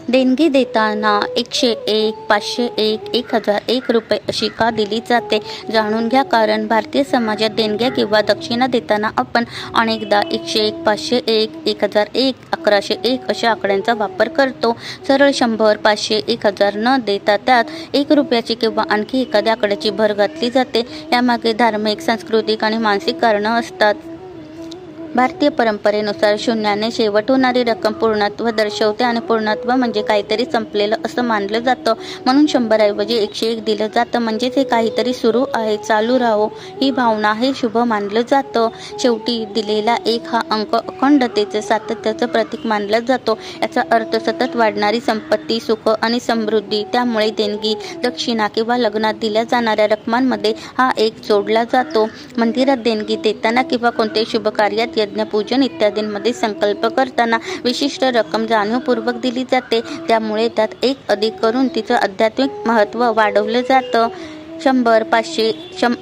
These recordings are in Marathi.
देणगी देताना 101, 501, 1001 रुपये अशी का दिली जाते? जाणून घ्या. कारण भारतीय समाजात देणग्या किंवा दक्षिणा देताना आपण अनेकदा 101, 501, 1001, 1101 अशा आकड्यांचा वापर करतो. सरळ 100, 500, 1000 न देता त्यात 1 रुपयाची किंवा आणखी एखाद्या आकड्याची भर घातली जाते. यामागे धार्मिक, सांस्कृतिक आणि मानसिक कारणं असतात. भारतीय परंपरेनुसार शून्याने शेवट होणारी रक्कम पूर्णत्व दर्शवते आणि पूर्णत्व म्हणजे काहीतरी संपलेलं असं मानलं जातं. म्हणून 100 ऐवजी 101 दिलं जातं. म्हणजेच हे काहीतरी सुरू आहे, चालू राहो ही भावना हे शुभ मानलं जातं. शेवटी दिलेला 1 हा अंक अखंडतेचं, सातत्याचं प्रतीक मानला जातो. याचा अर्थ सतत वाढणारी संपत्ती, सुख आणि समृद्धी. त्यामुळे देणगी, दक्षिणा किंवा लग्नात दिल्या जाणाऱ्या रकमांमध्ये हा 1 जोडला जातो. मंदिरात देणगी देताना किंवा कोणत्याही शुभ कार्यात, यज्ञपूजन इत्यादींमध्ये संकल्प करताना विशिष्ट रक्कम जाणीवपूर्वक दिली जाते. त्यामुळे त्यात 1 अधिक करून तिचं आध्यात्मिक महत्त्व वाढवलं जातं. 100, 500,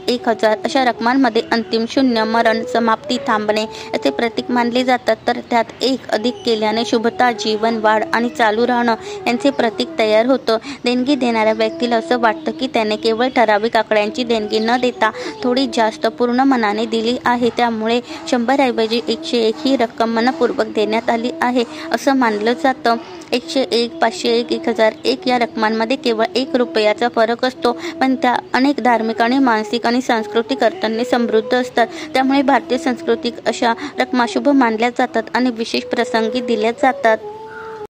1000 अशा रकमांमध्ये अंतिम शून्य, मरण, समाप्ती, थांबणे याचे प्रतीक मानले जातात. तर त्यात 1 अधिक केल्याने शुभता, जीवन वाढ आणि चालू राहणं यांचे प्रतीक तयार होतं. देणगी देणाऱ्या व्यक्तीला असं वाटतं की त्याने केवळ ठराविक आकड्यांची देणगी न देता थोडी जास्त पूर्ण मनाने दिली आहे. त्यामुळे 100 ऐवजी 101 ही रक्कम मनपूर्वक देण्यात आली आहे असं मानलं जातं. 101, 501, 1001 या रकमांमध्ये केवळ 1 रुपयाचा फरक असतो, पण त्या अनेक धार्मिक आणि मानसिक आणि सांस्कृतिक अर्थांनी समृद्ध असतात. त्यामुळे भारतीय संस्कृतीत अशा रकमा शुभ मानल्या जातात आणि विशेष प्रसंगी दिल्या जातात.